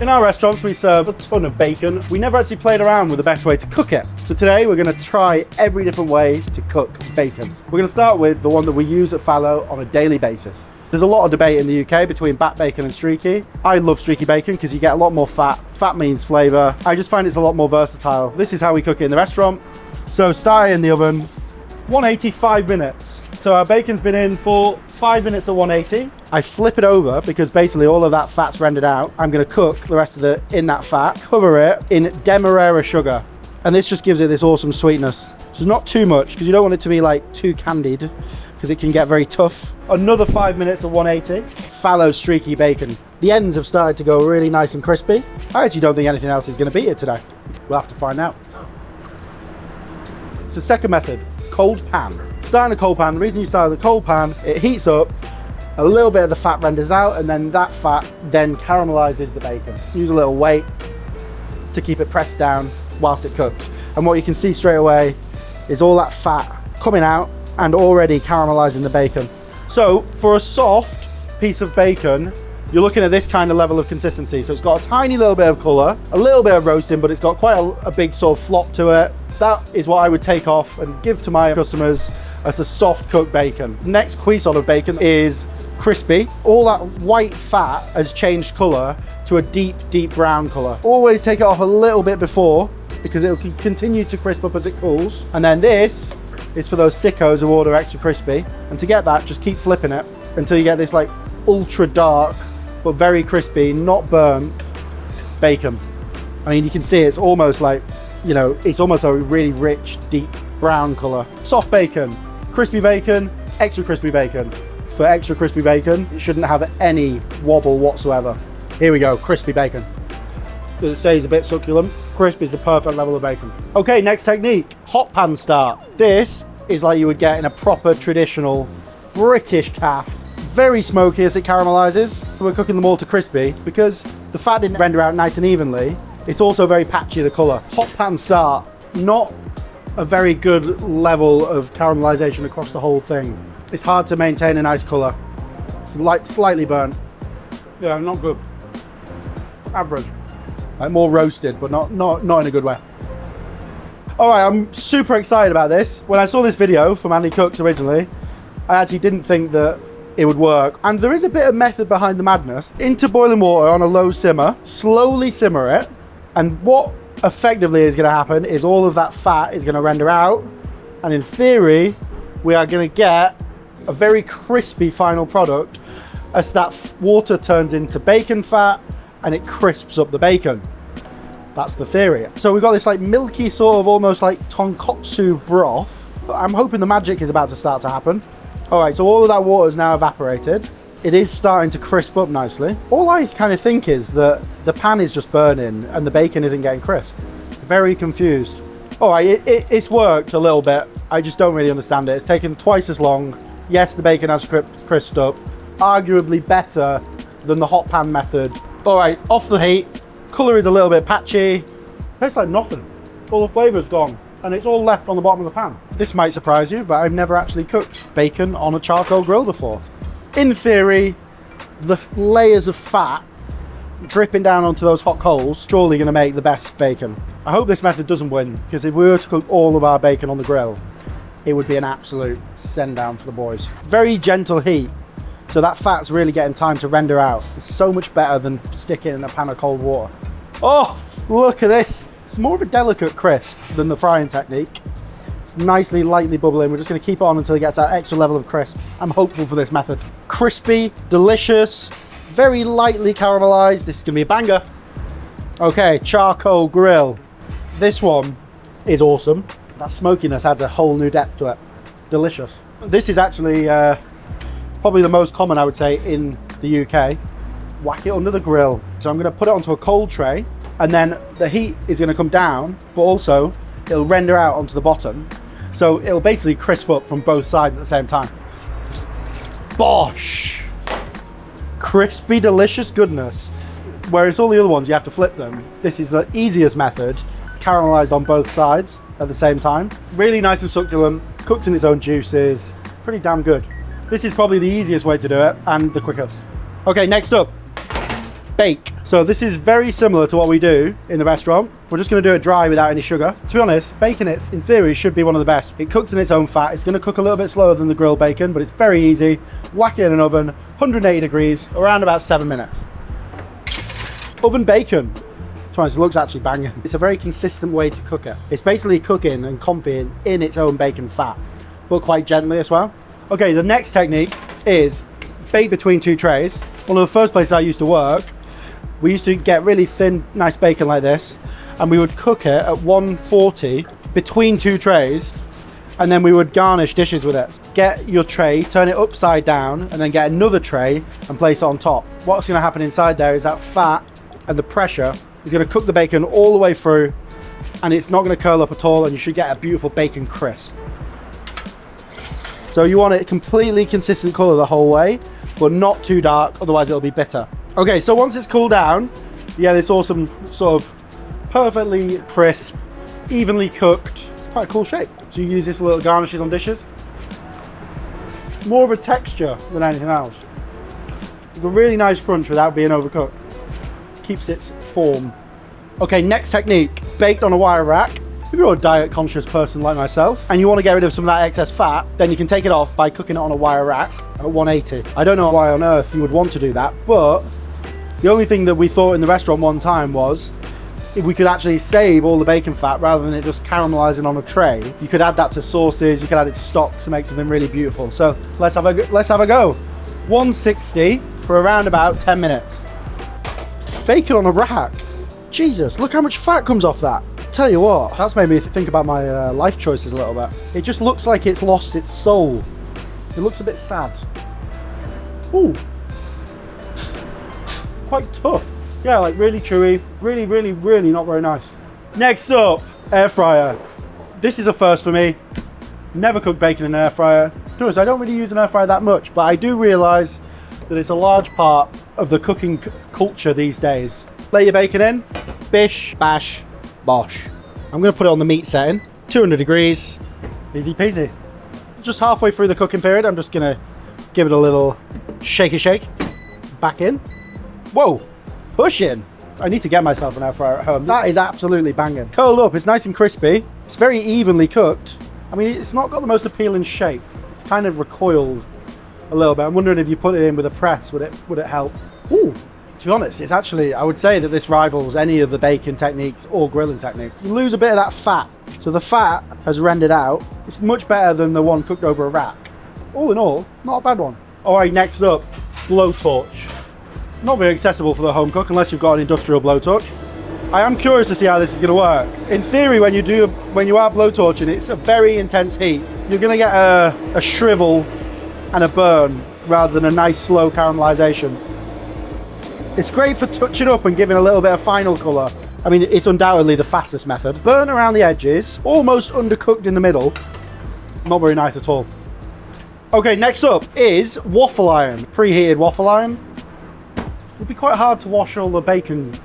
In our restaurants, we serve a ton of bacon. We never actually played around with the best way to cook it. So today we're going to try every different way to cook bacon. We're going to start with the one that we use at Fallow on a daily basis. There's a lot of debate in the UK between back bacon and streaky. I love streaky bacon because you get a lot more fat. Fat means flavour. I just find it's a lot more versatile. This is how we cook it in the restaurant. So start it in the oven, 180, 5 minutes. So our bacon's been in for 5 minutes at 180. I flip it over because basically all of that fat's rendered out. I'm going to cook the rest of it in that fat, cover it in demerara sugar. And this just gives it this awesome sweetness. So not too much because you don't want it to be like too candied because it can get very tough. Another 5 minutes at 180. Fallow streaky bacon. The ends have started to go really nice and crispy. I actually don't think anything else is going to beat it today. We'll have to find out. So second method, cold pan. Start in a cold pan. The reason you start in the cold pan, it heats up, a little bit of the fat renders out, and then that fat then caramelizes the bacon. Use a little weight to keep it pressed down whilst it cooks. And what you can see straight away is all that fat coming out and already caramelizing the bacon. So for a soft piece of bacon, you're looking at this kind of level of consistency. So it's got a tiny little bit of color, a little bit of roasting, but it's got quite a big sort of flop to it. That is what I would take off and give to my customers as a soft cooked bacon. Next cuisson of bacon is crispy. All that white fat has changed color to a deep, deep brown color. Always take it off a little bit before because it will continue to crisp up as it cools. And then this is for those sickos who order extra crispy. And to get that, just keep flipping it until you get this like ultra dark, but very crispy, not burnt bacon. I mean, you can see it's almost like, you know, it's almost a really rich, deep brown color. Soft bacon, crispy bacon, extra crispy bacon. For extra crispy bacon, it shouldn't have any wobble whatsoever. Here we go, crispy bacon. It stays a bit succulent. Crisp is the perfect level of bacon. Okay, next technique, hot pan start. This is like you would get in a proper traditional British calf. Very smoky as it caramelizes. We're cooking them all to crispy because the fat didn't render out nice and evenly. It's also very patchy, the color. Hot pan start, not a very good level of caramelization across the whole thing. It's hard to maintain a nice color. It's slightly burnt. Yeah, not good. Average. Like more roasted, but not in a good way. All right, I'm super excited about this. When I saw this video from Andy Cooks originally, I actually didn't think that it would work. And there is a bit of method behind the madness. Into boiling water on a low simmer, slowly simmer it. And what effectively is going to happen is all of that fat is going to render out. And in theory, we are going to get a very crispy final product as that water turns into bacon fat and it crisps up the bacon. That's the theory. So we've got this like milky sort of almost like tonkotsu broth. I'm hoping the magic is about to start to happen. All right, so all of that water is now evaporated. It is starting to crisp up nicely. All I kind of think is that the pan is just burning and the bacon isn't getting crisp. Very confused. All right, it's worked a little bit. I just don't really understand it. It's taken twice as long. Yes, the bacon has crisped up. Arguably better than the hot pan method. All right, off the heat. Color is a little bit patchy. Tastes like nothing. All the flavor's gone and it's all left on the bottom of the pan. This might surprise you, but I've never actually cooked bacon on a charcoal grill before. In theory, the layers of fat dripping down onto those hot coals surely going to make the best bacon. I hope this method doesn't win, because if we were to cook all of our bacon on the grill, it would be an absolute send down for the boys. Very gentle heat, so that fat's really getting time to render out. It's so much better than sticking it in a pan of cold water. Oh, look at this. It's more of a delicate crisp than the frying technique. It's nicely, lightly bubbling. We're just going to keep it on until it gets that extra level of crisp. I'm hopeful for this method. Crispy, delicious, very lightly caramelized. This is going to be a banger. Okay, charcoal grill. This one is awesome. That smokiness adds a whole new depth to it. Delicious. This is actually probably the most common, I would say, in the UK. Whack it under the grill. So I'm going to put it onto a cold tray, and then the heat is going to come down, but also it'll render out onto the bottom. So it'll basically crisp up from both sides at the same time. Bosh! Crispy, delicious goodness. Whereas all the other ones, you have to flip them. This is the easiest method, caramelized on both sides at the same time. Really nice and succulent, cooks in its own juices. Pretty damn good. This is probably the easiest way to do it and the quickest. Okay, next up, bake. So this is very similar to what we do in the restaurant. We're just going to do it dry without any sugar. To be honest, baking it, in theory, should be one of the best. It cooks in its own fat. It's going to cook a little bit slower than the grilled bacon, but it's very easy. Whack it in an oven, 180 degrees, around about 7 minutes. Oven bacon. To be honest, it looks actually banging. It's a very consistent way to cook it. It's basically cooking and confying in its own bacon fat, but quite gently as well. Okay, the next technique is bake between two trays. One of the first places I used to work, we used to get really thin, nice bacon like this, and we would cook it at 140 between two trays, and then we would garnish dishes with it. Get your tray, turn it upside down, and then get another tray and place it on top. What's gonna happen inside there is that fat and the pressure is gonna cook the bacon all the way through, and it's not gonna curl up at all, and you should get a beautiful bacon crisp. So you want it completely consistent color the whole way, but not too dark, otherwise it'll be bitter. Okay, so once it's cooled down, you get this awesome sort of perfectly crisp, evenly cooked. It's quite a cool shape. So you use this for little garnishes on dishes. More of a texture than anything else. It's a really nice crunch without being overcooked. Keeps its form. Okay, next technique, baked on a wire rack. If you're a diet conscious person like myself and you want to get rid of some of that excess fat, then you can take it off by cooking it on a wire rack at 180. I don't know why on earth you would want to do that, but the only thing that we thought in the restaurant one time was if we could actually save all the bacon fat rather than it just caramelizing on a tray, you could add that to sauces, you could add it to stock to make something really beautiful. So let's have a go. 160 for around about 10 minutes. Bacon on a rack. Jesus, look how much fat comes off that. Tell you what, that's made me think about my life choices a little bit. It just looks like it's lost its soul. It looks a bit sad. Ooh. Quite tough. Yeah, like really chewy, really not very nice. Next up, air fryer. This is a first for me. Never cooked bacon in an air fryer. To be honest, I don't really use an air fryer that much, but I do realize that it's a large part of the cooking culture these days. Lay your bacon in, bish, bash, bosh. I'm gonna put it on the meat setting, 200 degrees, easy peasy. Just halfway through the cooking period, I'm just gonna give it a little shake, back in. Whoa, push in. I need to get myself an air fryer at home. That is absolutely banging. Curled up, it's nice and crispy. It's very evenly cooked. I mean, it's not got the most appealing shape. It's kind of recoiled a little bit. I'm wondering if you put it in with a press, would it help? Ooh. To be honest, it's actually, I would say that this rivals any of the baking techniques or grilling techniques. You lose a bit of that fat. So the fat has rendered out. It's much better than the one cooked over a rack. All in all, not a bad one. All right, next up, blowtorch. Not very accessible for the home cook unless you've got an industrial blowtorch. I am curious to see how this is gonna work. In theory, when you are blowtorching, it's a very intense heat. You're gonna get a shrivel and a burn rather than a nice slow caramelization. It's great for touching up and giving a little bit of final colour. I mean, it's undoubtedly the fastest method. Burn around the edges, almost undercooked in the middle. Not very nice at all. Okay, next up is waffle iron. Preheated waffle iron. It would be quite hard to wash all the bacon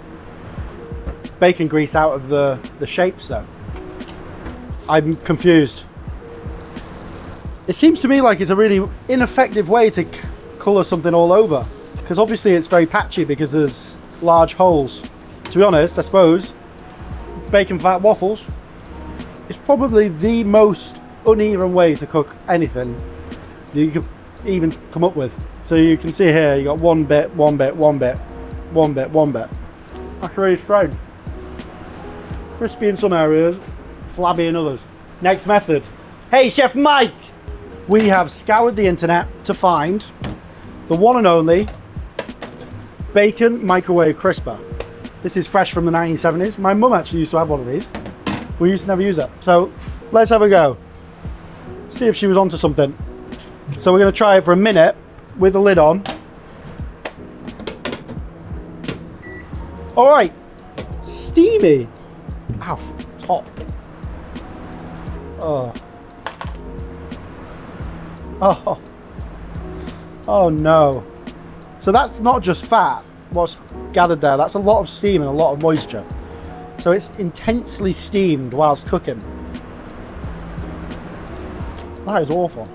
grease out of the shapes though. I'm confused. It seems to me like it's a really ineffective way to colour something all over. Because obviously it's very patchy because there's large holes. To be honest, I suppose bacon fat waffles is probably the most uneven way to cook anything that you could even come up with. So you can see here, you got one bit, one bit, one bit, one bit, one bit. That's really strange. Crispy in some areas, flabby in others. Next method. Hey, Chef Mike! We have scoured the internet to find the one and only bacon microwave crisper. This is fresh from the 1970s. My mum actually used to have one of these. We used to never use it. So let's have a go. See if she was onto something. So we're gonna try it for a minute with the lid on. All right, steamy. Ow, it's hot. Oh. Oh. Oh no. So that's not just fat, what's gathered there. That's a lot of steam and a lot of moisture. So it's intensely steamed whilst cooking. That is awful.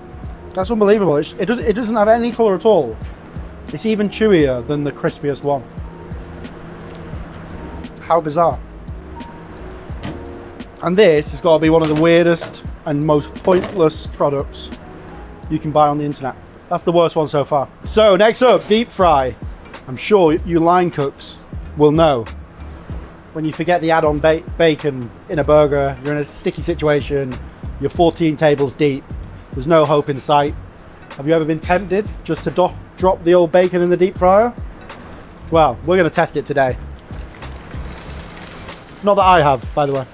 That's unbelievable. It doesn't have any colour at all. It's even chewier than the crispiest one. How bizarre. And this has got to be one of the weirdest and most pointless products you can buy on the internet. That's the worst one so far. So next up, deep fry. I'm sure you line cooks will know when you forget the add-on bacon in a burger, you're in a sticky situation, you're 14 tables deep, there's no hope in sight. Have you ever been tempted just to drop the old bacon in the deep fryer? Well, we're going to test it today. Not that I have, by the way.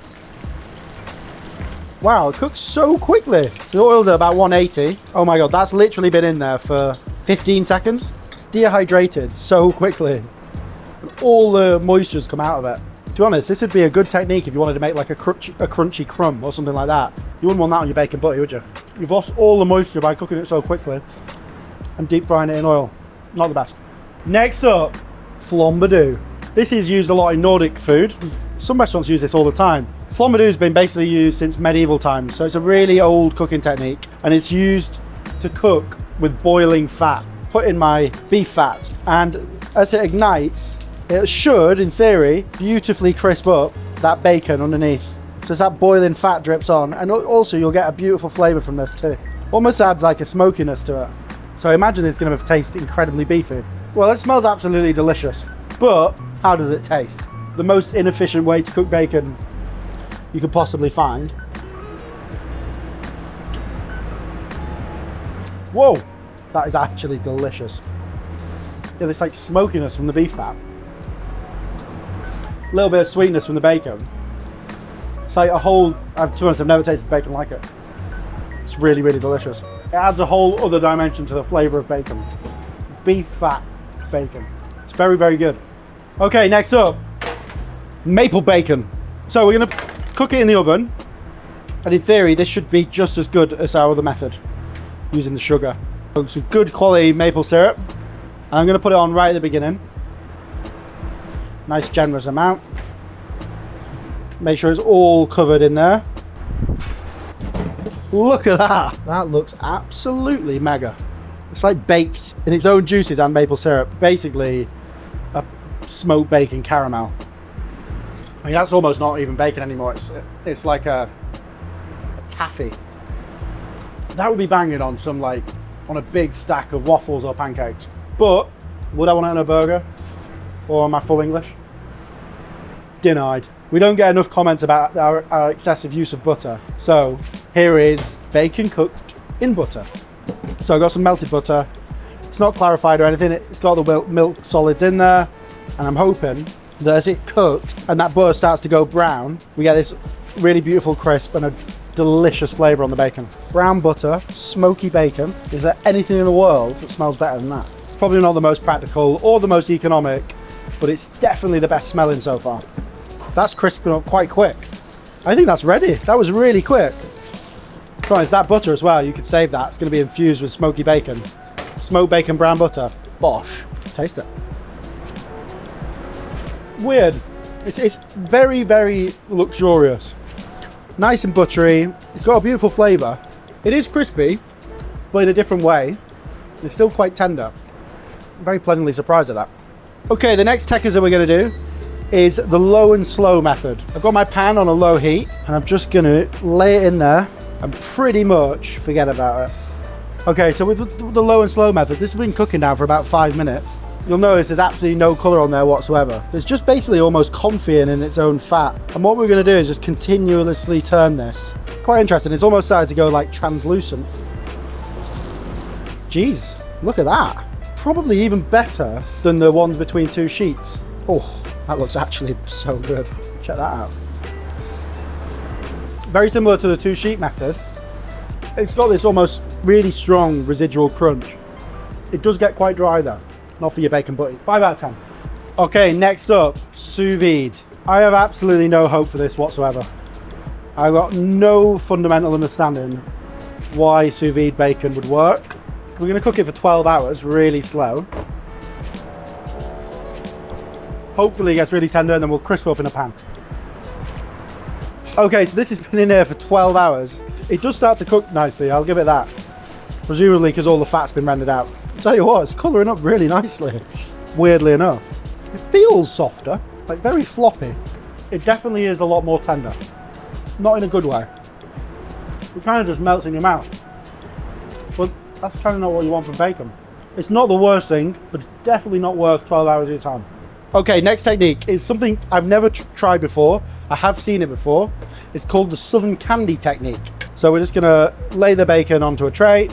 Wow, it cooks so quickly. The oil's at about 180. Oh my God, that's literally been in there for 15 seconds. It's dehydrated so quickly. And all the moisture's come out of it. To be honest, this would be a good technique if you wanted to make like a crunchy crumb or something like that. You wouldn't want that on your bacon butty, would you? You've lost all the moisture by cooking it so quickly and deep frying it in oil. Not the best. Next up, Flambadou. This is used a lot in Nordic food. Some restaurants use this all the time. Flambadou has been basically used since medieval times, so it's a really old cooking technique, and it's used to cook with boiling fat. Put in my beef fat, and as it ignites, it should, in theory, beautifully crisp up that bacon underneath. So as that boiling fat drips on, and also you'll get a beautiful flavour from this too. Almost adds like a smokiness to it. So I imagine it's going to taste incredibly beefy. Well, it smells absolutely delicious, but how does it taste? The most inefficient way to cook bacon you could possibly find. Whoa, that is actually delicious. Yeah, there's like smokiness from the beef fat. A little bit of sweetness from the bacon. It's like a whole, to be honest, I've never tasted bacon like it. It's really, really delicious. It adds a whole other dimension to the flavour of bacon. Beef fat bacon. It's very, very good. Okay, next up, maple bacon. So we're gonna cook it in the oven, and in theory this should be just as good as our other method using the sugar. So some good quality maple syrup, and I'm going to put it on right at the beginning. Nice generous amount. Make sure it's all covered in there. Look at that. That looks absolutely mega. It's like baked in its own juices and maple syrup. Basically a smoked bacon caramel. I mean, that's almost not even bacon anymore. It's like a taffy. That would be banging on some on a big stack of waffles or pancakes. But would I want it on a burger or on my full English? Denied. We don't get enough comments about our excessive use of butter. So here is bacon cooked in butter. So I got some melted butter. It's not clarified or anything. It's got the milk solids in there, and I'm hoping that as it cooks and that butter starts to go brown, we get this really beautiful crisp and a delicious flavour on the bacon. Brown butter, smoky bacon. Is there anything in the world that smells better than that? Probably not the most practical or the most economic, but it's definitely the best smelling so far. That's crisping up quite quick. I think that's ready. That was really quick. Right, it's that butter as well. You could save that. It's going to be infused with smoky bacon. Smoked bacon, brown butter. Bosh. Let's taste it. Weird. It's very, very luxurious. Nice and buttery. It's got a beautiful flavour. It is crispy, but in a different way. It's still quite tender. I'm very pleasantly surprised at that. Okay, the next techers that we're going to do is the low and slow method. I've got my pan on a low heat, and I'm just going to lay it in there and pretty much forget about it. Okay, so with the low and slow method, this has been cooking now for about 5 minutes. You'll notice there's absolutely no colour on there whatsoever. It's just basically almost confying in its own fat. And what we're going to do is just continuously turn this. Quite interesting. It's almost started to go like translucent. Jeez, look at that. Probably even better than the ones between two sheets. Oh, that looks actually so good. Check that out. Very similar to the 2-sheet method. It's got this almost really strong residual crunch. It does get quite dry though. Not for your bacon butty. 5 out of 10. Okay, next up, sous vide. I have absolutely no hope for this whatsoever. I've got no fundamental understanding why sous vide bacon would work. We're going to cook it for 12 hours, really slow. Hopefully it gets really tender and then we'll crisp it up in a pan. Okay, so this has been in here for 12 hours. It does start to cook nicely, I'll give it that. Presumably because all the fat's been rendered out. I'll tell you what, it's colouring up really nicely, weirdly enough. It feels softer. like very floppy. It definitely is a lot more tender. Not in a good way. It kind of just melts in your mouth. But that's kind of not what you want from bacon. It's not the worst thing, but it's definitely not worth 12 hours of your time. Okay, next technique is something I've never tried before. I have seen it before. It's called the Southern Candy technique. So we're just gonna lay the bacon onto a tray,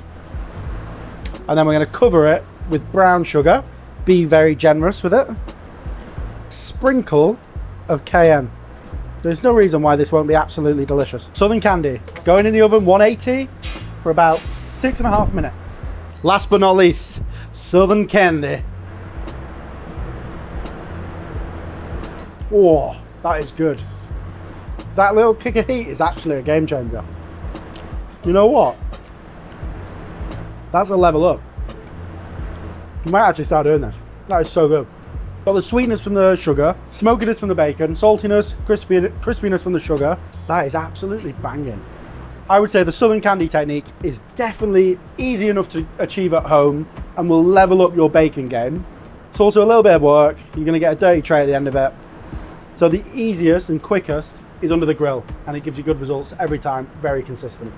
and then we're gonna cover it with brown sugar. Be very generous with it. Sprinkle of cayenne. There's no reason why this won't be absolutely delicious. Southern Candy, going in the oven 180 for about 6.5 minutes. Last but not least, Southern Candy. Oh, that is good. That little kick of heat is actually a game changer. You know what? That's a level up. You might actually start doing this. That is so good. Got the sweetness from the sugar, smokiness from the bacon, saltiness, crispiness from the sugar. That is absolutely banging. I would say the Southern Candy technique is definitely easy enough to achieve at home and will level up your bacon game. It's also a little bit of work. You're going to get a dirty tray at the end of it. So the easiest and quickest is under the grill, and it gives you good results every time, very consistent.